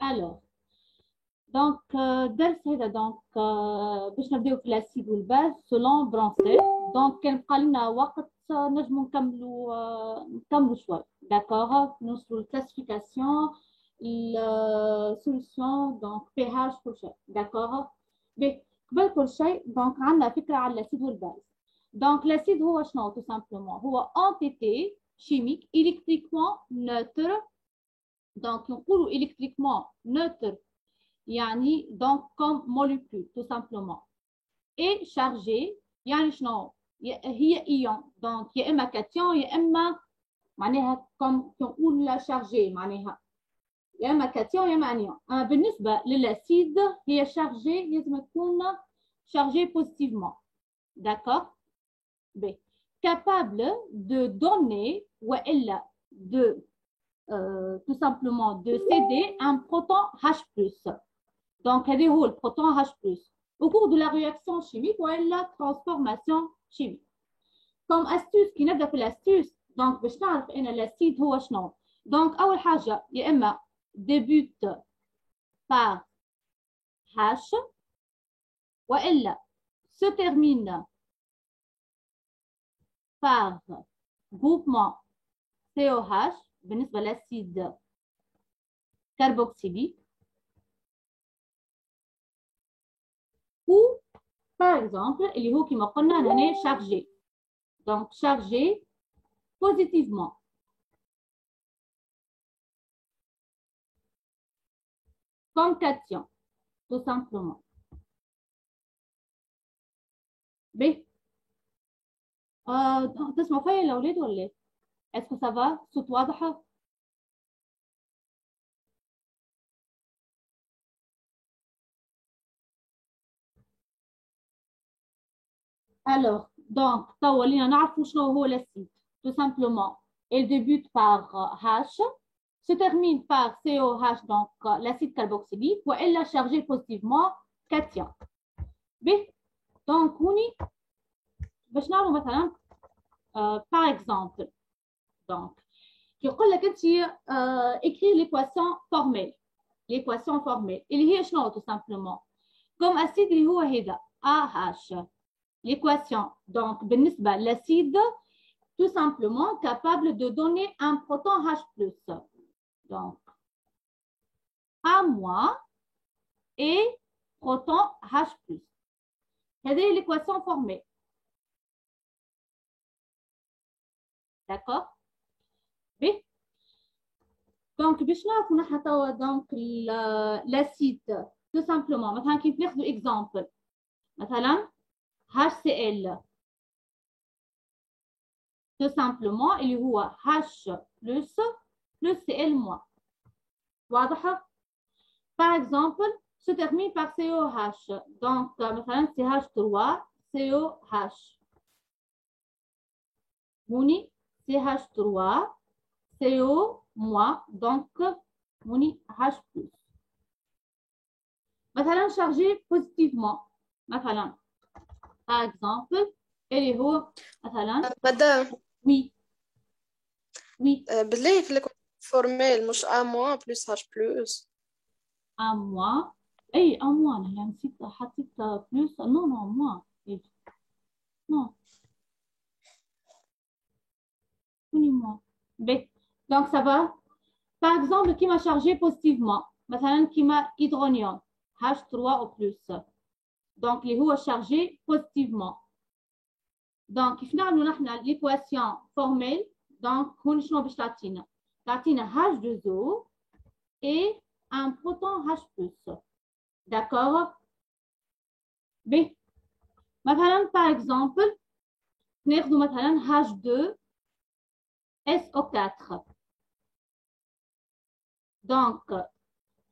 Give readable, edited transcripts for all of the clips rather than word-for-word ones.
Alors, donc, درس هذا دونك باش نبداو في الاسيد والباز سولون برونسي. دونك كان بقى لنا وقت نجموا نكملوا شوي. داكوغ نوصلوا للكلاسيفيكاسيون السوليسيون دونك بي اتش كل شيء. داكوغ بي قبل كل شيء دونك عندنا فكره على الاسيد والباز. دونك الاسيد هو شنو؟ تو سامبلومون هو انتيتي شيميك الكتريكمون نوتر. دونك نقولوا الكتريكمون نوتر يعني donc comme molécule tout simplement et chargé يعني شنو هي ايون donc يا اما كاتيون يا اما معناها كم نقول لا شارجي معناها يا اما كاتيون يا اما انيون. بالنسبه للاسيد هي شارجي لازم تكون شارجي بوزيتيفمون. d'accord ب capable de donner والا de tout simplement de céder un proton H+. Donc, هذا هو البروتون H+. Au cours de la réaction chimique ou la transformation chimique. Comme astuce كي نبدا في الاستوس دونك باش نعرف ان الاسيد هو شنو. دونك اول حاجه يا اما débute par H والا se termine par groupement COH بالنسبه للاسيد كربوكسيليك. ou par exemple اللي هو كما قلنا هنا chargé. Donc chargé positivement. Comme cation, tout simplement. B. تسمعوا فيا الأولاد ولا إيه؟ Est-ce que ça va؟ صوت واضحة؟ Alors, donc, توا ولينا نعرفوا شنو هو الأسيد. Tout simplement, il débute par H, se termine par COH, donc l'acide carboxylique, وإلا chargé positivement cation. B. Donc, هوني باش نعرفوا مثلا par exemple, donc, يقول لك أنت écrire l'équation formelle. L'équation formelle اللي هي شنو tout simplement comme acide اللي هو هذا AH. L'équation donc بالنسبة l'acide tout simplement capable de donner un proton H+. Donc A- et proton H+. هذه l'équation formelle. D'accord? Oui. Donc باش نعرفوا نحن توا donc l'acide tout simplement مثلا كيف ناخذوا exemple مثلا HCl tout simplement اللي هو H plus Cl-. واضحة؟ Par exemple, se termine par COH. Donc, مثلا CH3 COH. هوني CH3 CO-. Donc, هوني H+. مثلا chargé positivement. مثلا par exemple اللي هو مثلا مدام oui بالله في الفورميل مش A- plus H plus. un اي un انا نسيت حطيت بلوس نو moins non هوني moins. B. Donc ça va. Par exemple qui m'a chargé positivement مثلا كيما hydronium H3 au plus donc اللي هو chargé positivement. donc كيف نعملوا نحن l'équation formelle donc هون شنو باش تعطينا H2O et un proton H+. d'accord. B. مثلا par exemple ناخذوا مثلا H2SO4 donc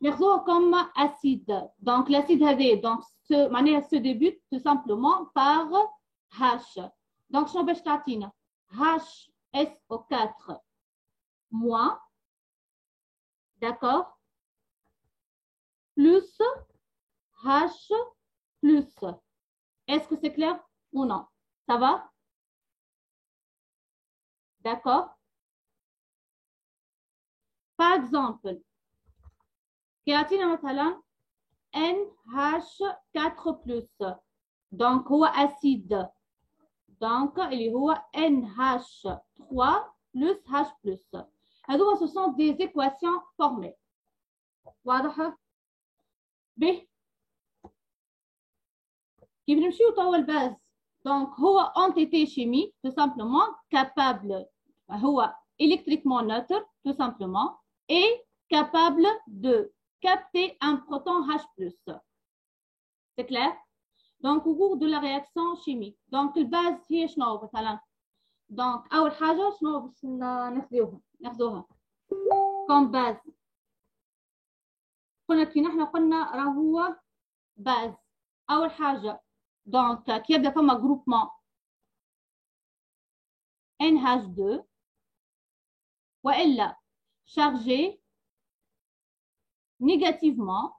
ناخذوه comme acide. Donc l'acide هذا donc معناها se débute tout simplement par H. Donc شنو باش تعطينا HSO4 moins d'accord plus H plus. Est-ce que c'est clair ou non? Ça va? D'accord. Par exemple كيعطينا مثلا NH4+. دونك هو أسيد. دونك اللي هو NH3 plus H+. هذوما ce sont des équations formelles. واضح؟ به كيف نمشيو توا الباز. دونك هو entité chimique tout simplement capable هو électriquement neutre tout simplement et capable de capter un proton H+. C'est clair? Donc au cours de la réaction chimique. Donc الباز هي شنو مثلا؟ دونك أول حاجة شنو باش ناخذوها كوم باز. قلنا كي نحن قلنا راه هو باز. أول حاجة دونك كي يبدا فما جروبمون NH2 وإلا chargé négativement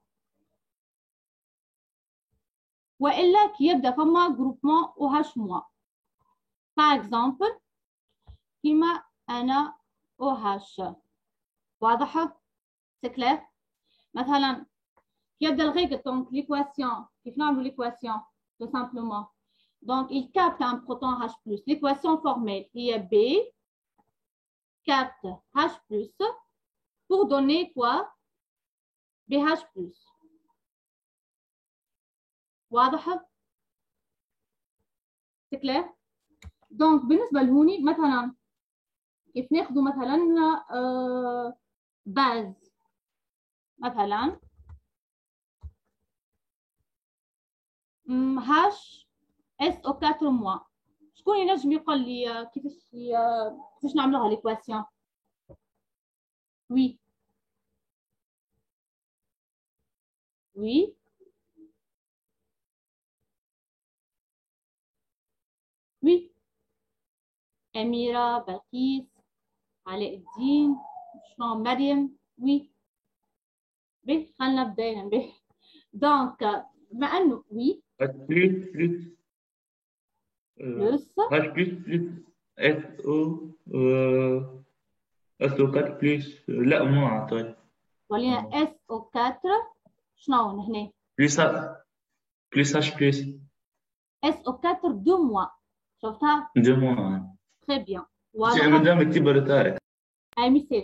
وإلا كي يبدا فما جروبمون OH-. par exemple كيما أنا OH. واضحة؟ c'est clair؟ مثلا كي يبدا الغيق دونك l'équation كيف نعملوا l'équation tout simplement. Donc il capte un proton H+. L'équation formelle هي B capte H+ pour donner quoi? BH+. واضحة؟ c'est clair؟ donc بالنسبة لهوني مثلا كيف ناخذوا مثلا باز مثلا HSO4-. شكون ينجم يقول لي كيفاش نعملوها ليكواسيون؟ وي وي وي أميرة، بلقيس، علاء الدين، شنو مريم. وي به خلنا بدينا به. دونك بما انه وي plus بلس H plus SO4 plus لا مو طيب ولينا SO4 شنو هنا؟ plus H plus SO4 2 موا. شفتها؟ 2 mois. تري بيان. واضح؟ مادام اكتب رتارك اي ميساج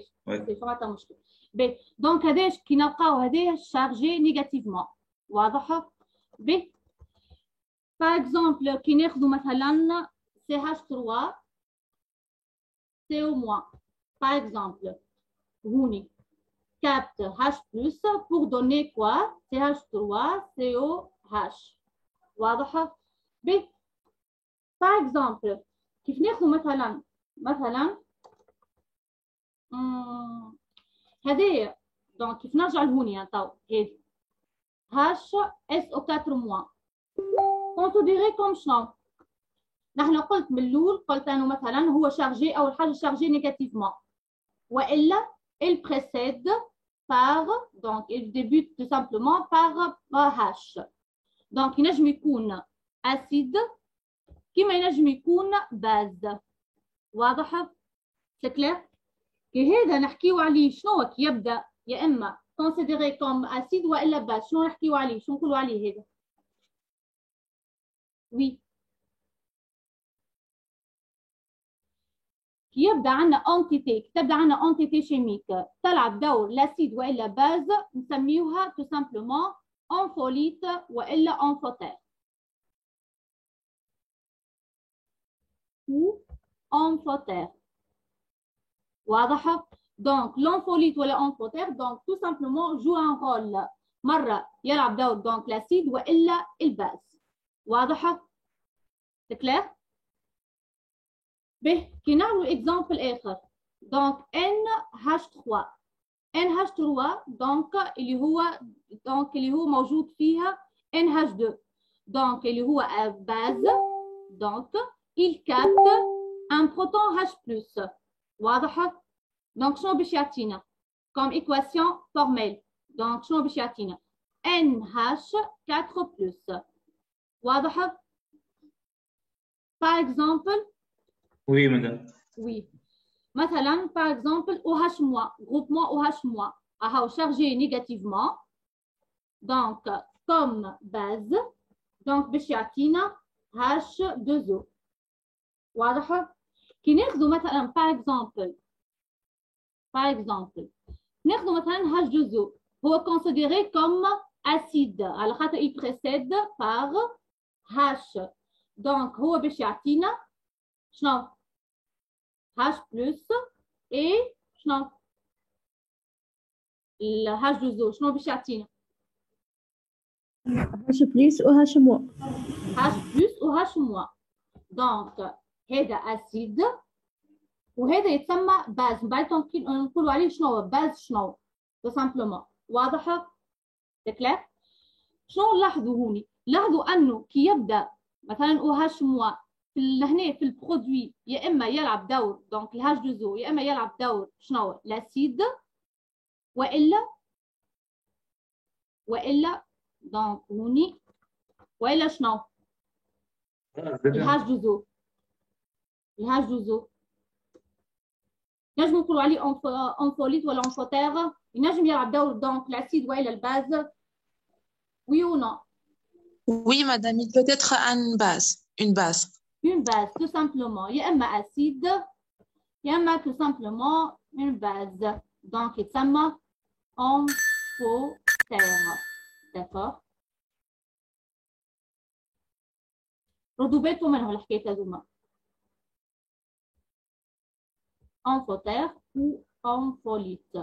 فما مشكل. بي دونك هذاش كي نلقاو هذايا شارجي نيجاتيفمون. واضحه؟ بي باغ اكزومبل كي ناخذوا مثلا CH3 CO-. باغ اكزومبل هوني capte H+ pour donner quoi? CH3 COH. واضحه؟ بي باغ اكزومبل كيف ناخذوا مثلا هذايا دونك كيف نرجع لهوني تو هذه HSO4-. كونسيديري كوم شنو؟ نحن قلت من الاول قلت انه مثلا هو شارجي اول حاجه شارجي نيجاتيفمون والا il précède par donc il débute tout simplement par H. donc ينجم يكون اسيد كما ينجم يكون باز. واضحه؟ سكلير؟ كي هذا نحكيو عليه شنو كي يبدا يا اما considéré comme acide والا باز. شنو نحكيو عليه؟ شنو نقولوا عليه هذا؟ وي كي يبدا عندنا انتيتي تبدا عندنا انتيتي شيميك تلعب دور لاسيد والا باز نسميوها تو سامبلومون انفوليت والا انفوتير ou انفوتير. واضحه؟ دونك l'enfolite ولا انفوتير دونك تو سامبلومون جو ان رول مره يلعب دور دونك لاسيد والا الباز. واضحه؟ c'est clair؟ به كي نعملوا اكزامبل اخر دونك NH3 دونك اللي هو موجود فيها NH2 دونك اللي هو باز دونك il capte un proton H+. واضحه؟ دونك شنو باش يعطينا كوم ايكواسيون فورميل؟ دونك شنو باش يعطينا NH4+. واضحه؟ par exemple Oui, madame. Oui. مثلا par exemple OH-, groupement OH-. chargé négativement. Donc, comme base. Donc, باش يعطينا H2O. واضح؟ كي ناخذوا مثلا par exemple ناخذوا مثلا H2O هو considéré comme acide على خاطر il précède par H. Donc هو باش يعطينا شنو؟ H plus et شنو؟ ال H2O شنو باش يعطينا؟ H plus ou H moins. H plus ou H moins. Donc هذا أسيد وهذا يتسمى باز. بعد نقولوا عليه شنو هو باز شنو؟ تو سامبلومون. واضحة؟ كلير؟ شنو نلاحظوا هوني؟ لاحظوا أنه كي يبدأ مثلا او هاش موا هنا في البرودوي يا إما يلعب دور دونك الهاش دوزو يا إما يلعب دور شنو؟ الأسيد وإلا دونك هوني وإلا شنو؟ الهاش دوزو نجم نقولوا عليه انفوليت ولا انفوتير ينجم يلعب دور دونك الاسيد ولا الباز وي او نو Oui, madame, il peut être une base. Une base, tout simplement. يا اما اسيد يا اما tout simplement une base. Donc يتسمى انفوتير. d'accord ردوا بالكم منهم الحكايات هذوما. انفوتير ou انفوليت.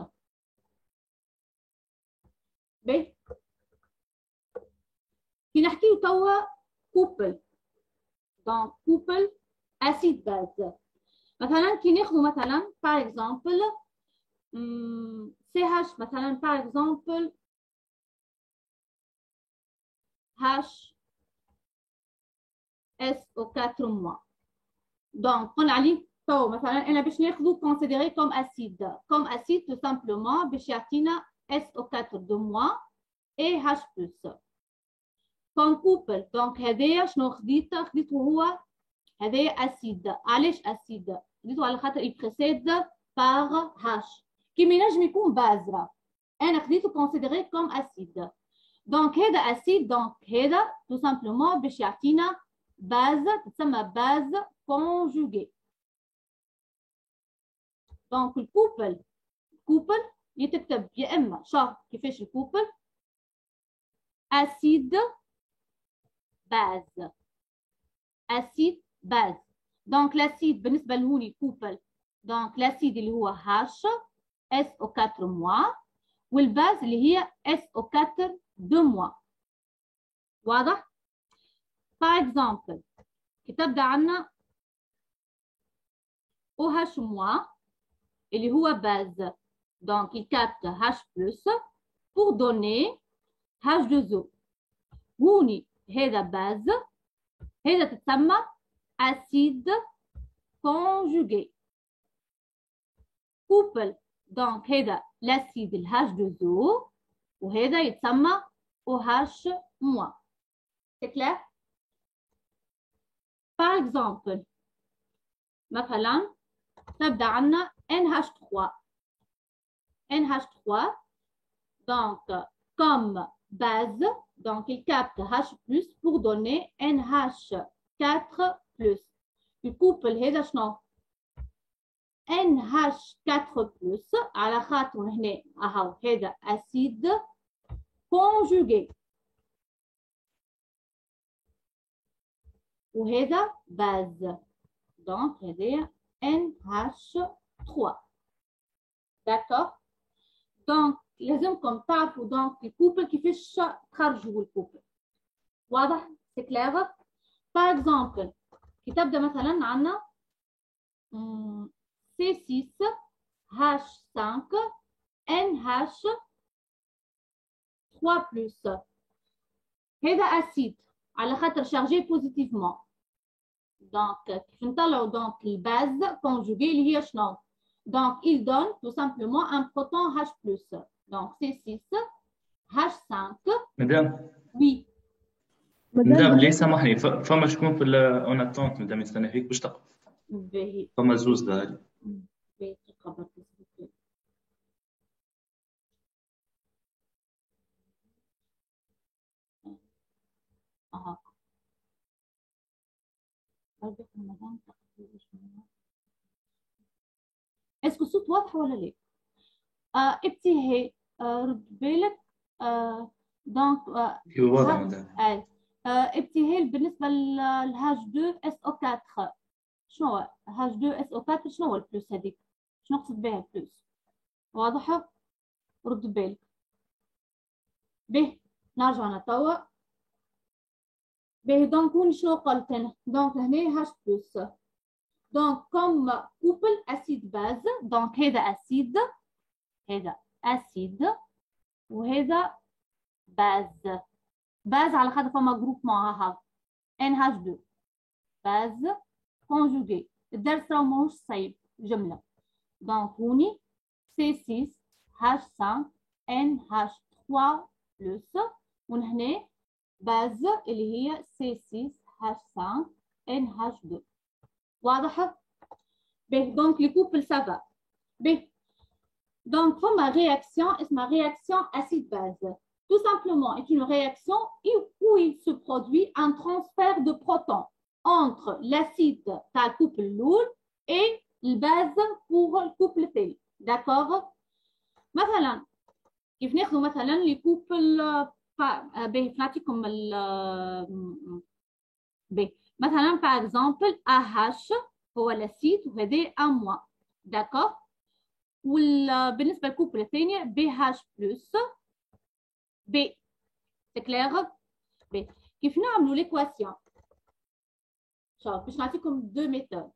باهي كي نحكيو توا كوبل دونك كوبل اسيد باز. مثلا كي ناخذوا مثلا باغ اكزومبل سي هاش مثلا باغ اكزومبل هاش اس او 4 موا. دونك قلنا عليه تو مثلا انا باش ناخذو كونسيديري كوم اسيد تو سامبلومون باش يعطينا SO4 دو موا اي هاش بلس. كوم كوبل دونك هذايا شنو خديته هو هذايا اسيد. علاش اسيد؟ خديته على خاطر يبريسيد باغ هاش. كيما ينجم يكون بازرا انا خديته كونسيديري كوم اسيد. دونك هذا اسيد دونك هذا تو سامبلومون باش يعطينا باز تسمى باز كونجوغي. دونك الكوبل يتكتب يا اما شوف كيفاش الكوبل اسيد باز. دونك لاسيد بالنسبه لهوني كوبل دونك لاسيد اللي هو هاش SO4 موا والباز اللي هي SO4 2 موا. واضح؟ باغ اكزومبل كي تبدا عندنا OH موا اللي هو باز دونك يكابت H plus pour donner H2O. هوني هذا باز هذا تتسمى أسيد كونجوغي. كوبل دونك هذا الأسيد ال H2O وهذا يتسمى OH موا. C'est clair؟ par exemple مثلا تبدا عندنا NH3 donc comme base donc il capte H+ pour donner NH4+. الكوبل هذا شنو؟ NH4+ على خاطر هنا اهو هذا اسيد كونجوغي وهذا باز دونك هذا NH3. d'accord دونك لازمكم تعرفوا دونك الكوبل كيفاش تخرجوا الكوبل. واضح؟ سي كلير؟ باغ اكزومبل كي تبدا مثلا عندنا C6H5 NH3+. هذا اسيد على خاطر شارجي بوزيتيفمون. دونك كيف نطلعوا دونك الباز كونجوغي اللي هي شنو؟ دونك il donne tout simplement un proton H+. donc C6H5. مدام oui مدام ليه سامحني فما شكون في الاوناتونت مدام يستنى فيك باش تقف. باهي فما زوز داري. باهي خبرت اسكو الصوت واضح ولا لا؟ ابتهال رد بالك دونك واضح مدام. ابتهال بالنسبه للهاج 2 اس او 4 شنو هو هاج 2 اس او 4 شنو هو البلوس هذيك؟ شنو نقصد بها البلوس؟ واضحه؟ رد بالك. به نرجع توا. به دونك هون شنو قلت انا؟ دونك هنا هاش بلوس دونك كوم كوبل اسيد باز دونك هذا اسيد وهذا باز على خاطر فما جروب معاها NH2 باز كونجوغي. الدرس راه ماهوش صعيب جمله. دونك هوني C6H5 NH3 بلس وهنا باز اللي هي C6H5 NH2. واضحه؟ به دونك لي كوبل سافا. به دونك فما réaction اسمها réaction acide-base. Tout simplement, est une réaction où il se produit un transfert de protons entre l'acide de la couple lourde et le base pour le couple thé. D'accord? مثلا كيف ناخذ مثلا لي كوبل نعطيكم مثلا par exemple AH هو l'acide وهذا A-. d'accord? وبالنسبه للكوبل الثانيه BH بلس B. C'est clair? B. كيف نعملوا ليكواسيون؟ شوف باش نعطيكم دو ميثود.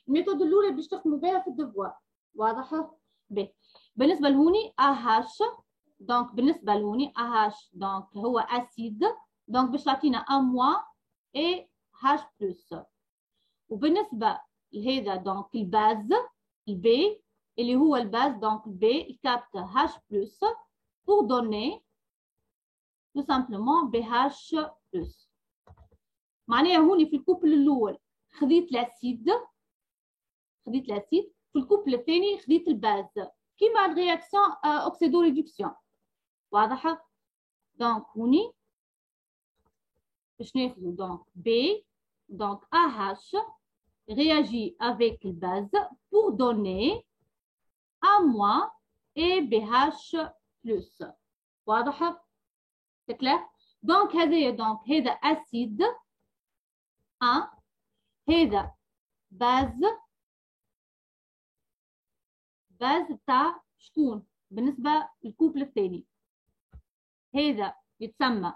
الميثود الاولى باش تخدموا بها في الدفوار. واضحه؟ ب. بالنسبه لهوني AH دونك بالنسبه لهوني AH دونك هو اسيد دونك باش تعطينا A- et H بلس. وبالنسبه لهذا دونك الباز البي اللي هو الباز دونك البي الكابت H بلس pour donner tout simplement BH plus. معناها هوني في الكوبل الاول خذيت الاسيد في الكوبل الثاني خذيت الباز كيما الرياكسيون اوكسيدو ريدكسيون. واضحه؟ دونك هوني باش ناخذ دونك B دونك AH réagit avec le base pour donner A- et BH plus. واضحه؟ C'est clair? Donc هذا أسيد هذا باز تاع شكون؟ بالنسبة للكوبل الثاني هذا يتسمى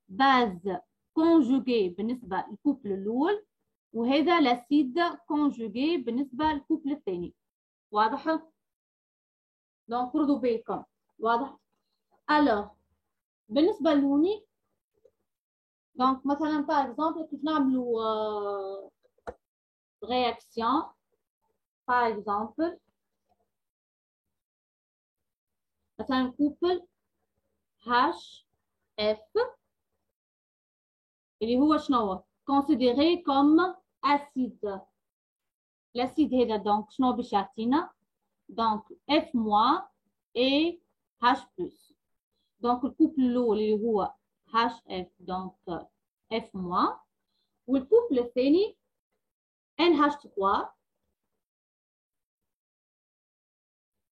باز كونجوغي بالنسبة للكوبل الأول وهذا لاسيد كونجوغي بالنسبة للكوبل الثاني. واضح؟ دونك خذوا بالكم. واضح؟ alors بالنسبه لهوني دونك مثلا باغ اكزومبل كيف نعملوا رياكسيون باغ اكزومبل مثلا كوبل HF اللي هو شنو considéré comme acide. الاسيد هذا دونك شنو باش يعطينا دونك F- et H plus. دونك الكوبل الاول اللي هو HF دونك F- والكوبل الثاني NH3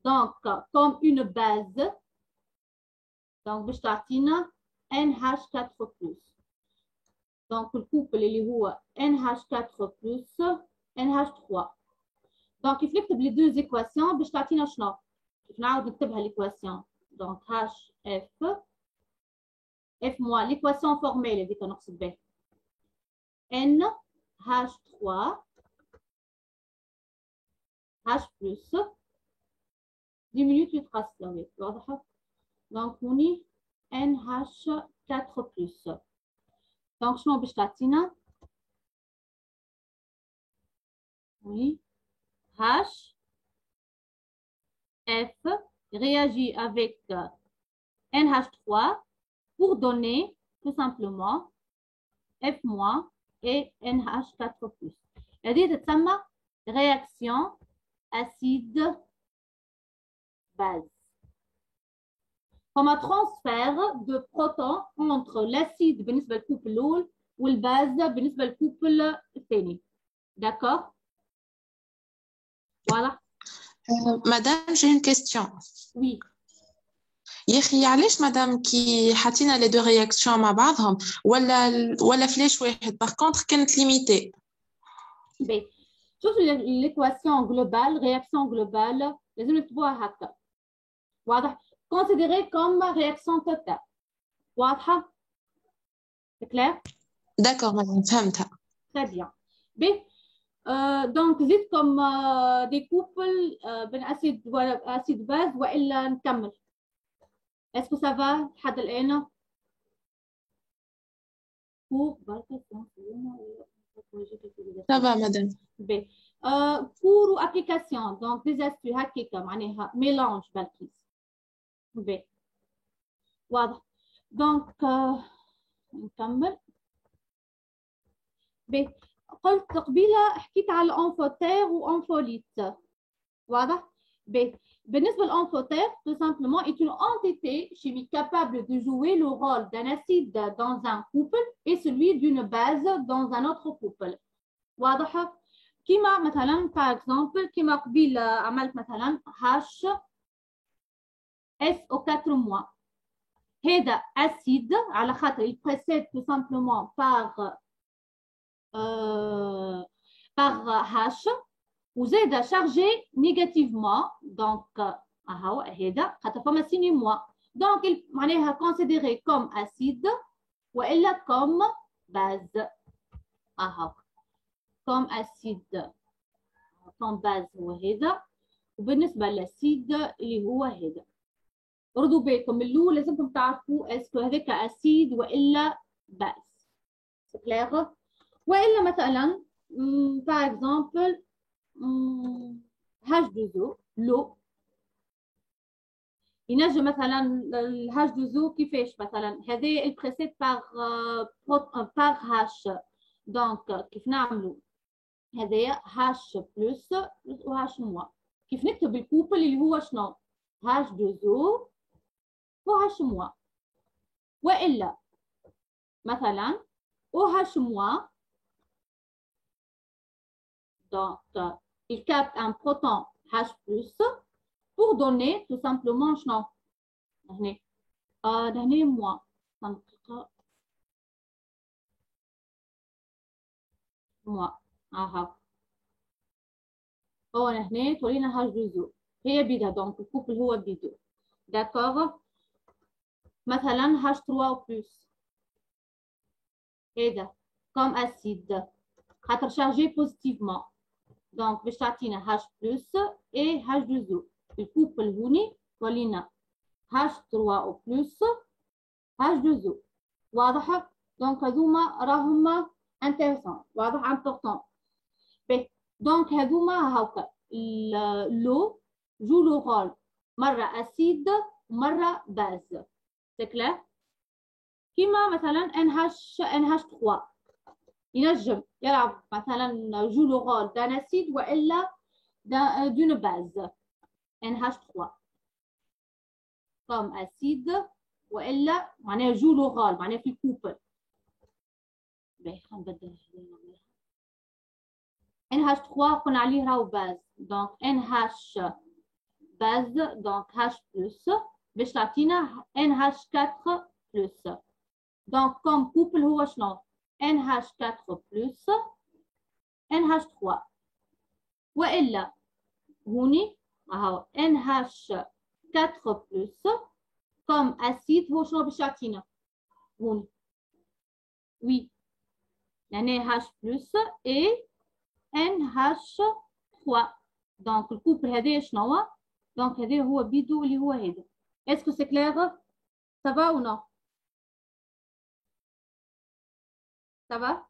دونك comme une base دونك باش تعطينا NH4+. دونك الكوبل اللي هو NH4+ NH3. دونك كيف نكتب لي دو زيكواسيون باش تعطينا شنو؟ كيف نعاود نكتبها ليكواسيون دونك HF F- l'équation formelle هذيك نقصد بها NH3 H plus ديمينيوت يتقسم. واضحة؟ دونك هوني NH4 plus. دونك شنو باش تعطينا؟ oui H F réagit avec NH3 pour donner tout simplement F- et NH4+. هذه تسمى réaction acide base. Comme un transfert de protons entre l'acide بالنسبة للكوبل الأول والباز بالنسبة للكوبل الثاني. D'accord? Voilà. Madame, j'ai une question. Oui. يا أخي علاش مدام كي حطينا لي دو رياكسيون مع بعضهم ولا فلاش واحد باغ كونتر كانت ليميتي Ben, شوف l'équation globale, réaction globale, لازم نكتبوها هكا. واضح؟ considérée comme réaction totale. واضحة؟ C'est clair? داكور مدام فهمتها. Très bien. Ben, donc زيد comme des couples بين acide ولا acide base وإلا نكمل. Est-ce que ça va لحد الآن؟ Ça va مدام. Ben, cours ou application, donc des astuces هكاكا معناها mélange بالكيس. Ben, واضح. Donc نكمل. Ben, قلت قبيلة حكيت على الأنفوتير وأنفوليت. واضح؟ Ben, بالنسبة للأنفوتير, tout simplement, est une entité chimique capable de jouer le rôle d'un acide dans un couple et celui d'une base dans un autre couple. واضح؟ كيما مثلا par exemple كيما قبيل عملت مثلا HSO4- هذا أسيد على خاطر il précède tout simplement par H وزاد chargé négativement donc هاو هذا خاطر فما سيني موا donc معناها considéré comme acide وإلا comme base هاو comme acide comme base هو هذا وبالنسبة للأسيد اللي هو هذا. ردوا بالكم الأول لازمكم تعرفوا اسكو هذاك أسيد وإلا باز. سي كلير؟ وإلا مثلا par exemple H2O لو ينجم مثلا ال H2O كيفاش مثلا هذا البريسيد par H دونك كيف نعملوا هذايا H بلس و H موان كيف نكتب الكوبل اللي هو شنو H2O و H موان وإلا مثلا OH موان donc il capte un proton H plus pour donner tout simplement شنو هنا هنا موان موان اها هو هنا تورينا هاش دوزو هي بيدا دونك الكوبل هو بيدو داكوغ مثلا هاش 3 بلس هذا كوم اسيد خاطر شارجي بوزيتيفمون دونك باش تعطينا هاش بلس اي هاش دوزو الكوبل هوني تورينا هاش 3 بلس هاش دوزو واضح دونك هذوما راهما انتريسون واضح امبورطون بي دونك هذوما هاكا لو جو لو رول مره اسيد ومره باز سي كلير كيما مثلا NH 3 ينجم يلعب مثلا جو لو رول دان اسيد والا دون باز NH 3 كوم اسيد والا معناها جو لو رول معناها في الكوبل باهي نبدل NH3 قلنا عليه راهو باز دونك NH باز دونك H بلس باش تعطينا NH4 بلس دونك كوم كوبل هو شنو NH4 بلس NH3 والا هوني اهو NH4 بلس كوم اسيد هو شنو باش يعطينا هوني وي يعني H plus et NH3 دونك الكوبل هذا شنو هو دونك هذا هو بيدو اللي هو هذا اسكو سي كلير سافا او نو سافا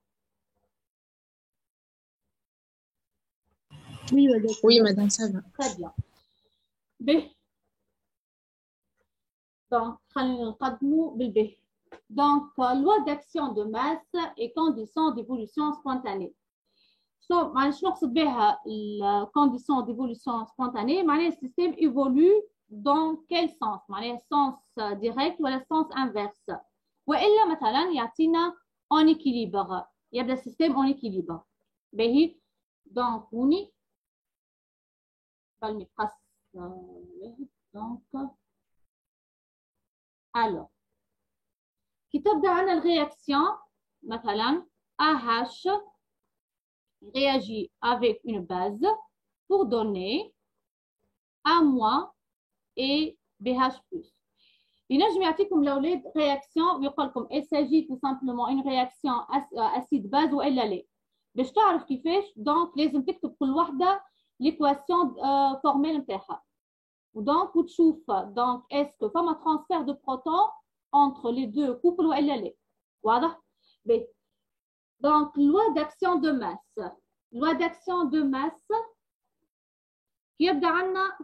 Oui madame ça va. très bien به دونك خلينا نقدموا بالبه donc loi d'action de masse et conditions d'évolution spontanée معناها شنو نقصد بها الكونديسيون ديفولوسيون سبونتاني معناها السيستم ايفولو دون كيل سونس معناها سونس ديريكت ولا سونس انفيرس والا مثلا يعطينا اون ايكيليبر يبدا السيستم اون ايكيليبر باهي دونك هوني بالمقص دونك الو كي تبدا عندنا الرياكسيون مثلا AH réagit avec une base pour donner A- et BH+. ينجم يعطيكم الاولاد رياكسيون ويقول لكم il s'agit tout simplement une réaction acide base والا لا. باش تعرف كيفاش دونك لازم تكتب كل وحده ليكواسيون فورميل نتاعها. ودونك وتشوف دونك اسكو فما ترانسفير دو بروتون entre les deux couples والا لا. واضح؟ باهي. Donc, loi d'action de masse. Loi d'action de masse. يبدا عندنا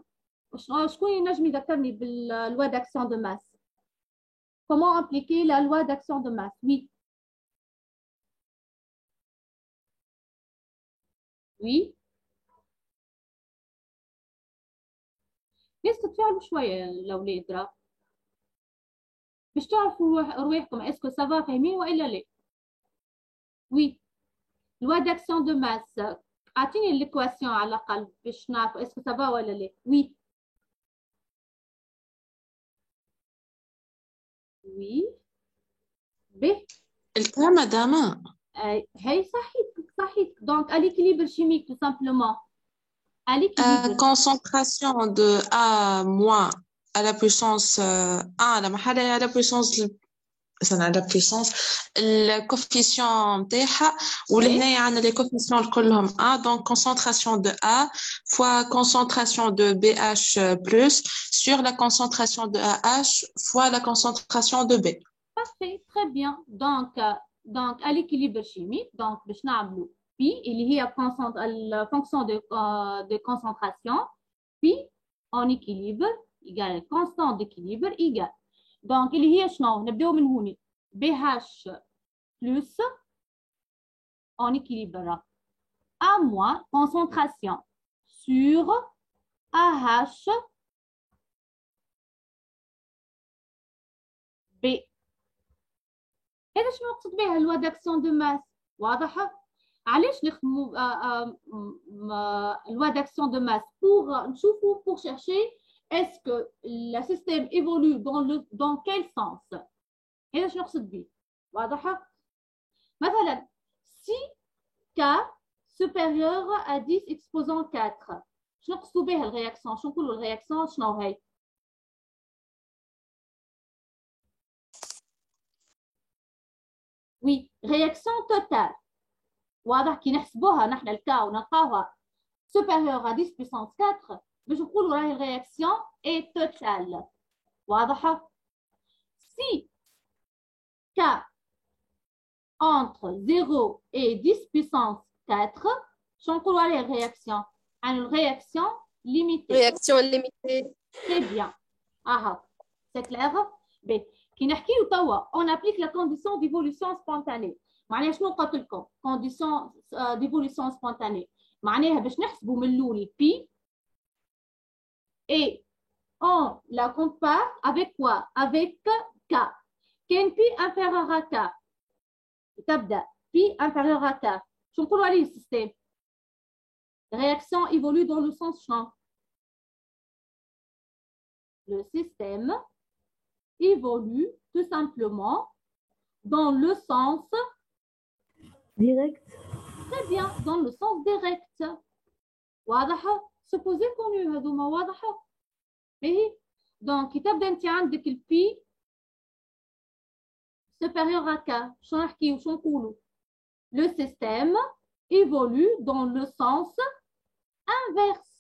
شكون ينجم يذكرني باللوا d'action de masse? Comment appliquer la loi d'action de masse? Oui. Oui. ليش تتفاعلوا شوية الأولاد راه؟ باش تعرفوا رواحكم اسكو سافا فاهمين والا لا؟ Oui. Loi d'action de masse. اعطيني l'équation على الأقل باش نعرف اسكو سافا ولا لا؟ Oui. Oui. B. الكا مدام هي صحيح donc à l'équilibre chimique tout simplement à l'équilibre concentration de A moins à la puissance 1 على محلها على puissance على الكوفيسيون نتاعها ولهنايا عندنا لي كوفيسيون كلهم A donc concentration de A fois concentration de BH plus sur la concentration de AH fois la concentration de B. Parfait, très bien. Donc à l'équilibre chimique, donc باش نعملوا P اللي هي la fonction de concentration, P en équilibre égale constant d'équilibre égale. Donc اللي هي شنو؟ نبداو من هوني BH plus en équilibre A moins concentration sur AH B. هذا شنو نقصد بها اللوا داكسيون دو ماس؟ واضحه؟ علاش نخدموا اللوا داكسيون دو ماس؟ بور نشوفوا بور شيرشي اسكو le système évolue dans quel sens. هذا شنو نقصد به؟ واضحه؟ مثلا si K supérieur à 10 exposant 4 شنو نقصدوا بها الرياكسيون؟ شنو نقولوا الرياكسيون شنو هي؟ Oui, réaction totale. واضح كي نحسبوها نحن الكا ونلقاوها supérieure à 10 puissance 4 باش نقولوا راهي الرياكسيون est totale. واضحة؟ Si K entre 0 et 10 puissance 4 شنو نقولوا عليها الرياكسيون؟ عن الرياكسيون limitée. Réaction limitée. Très bien. C'est clair? bien. كي نحكيو توا on applique la condition d'évolution spontanée. معناها شنو قلت لكم؟ condition d'évolution spontanée. معناها باش نحسبوا من الاول P et on la compare avec quoi? Avec K. كان P inférieur à K تبدا P inférieur à K شنو نقولوا عليه السيستم؟ réaction évolue dans le sens شنو؟ le système évolue tout simplement dans le sens direct. Très bien, dans le sens direct. واضحة؟ supposé connu هذوما واضحة؟ إيه؟ donc تبدأ أنت عندك ال P supérieur à K. شنو نحكيو شنو نقولوا؟ le système évolue dans le sens inverse.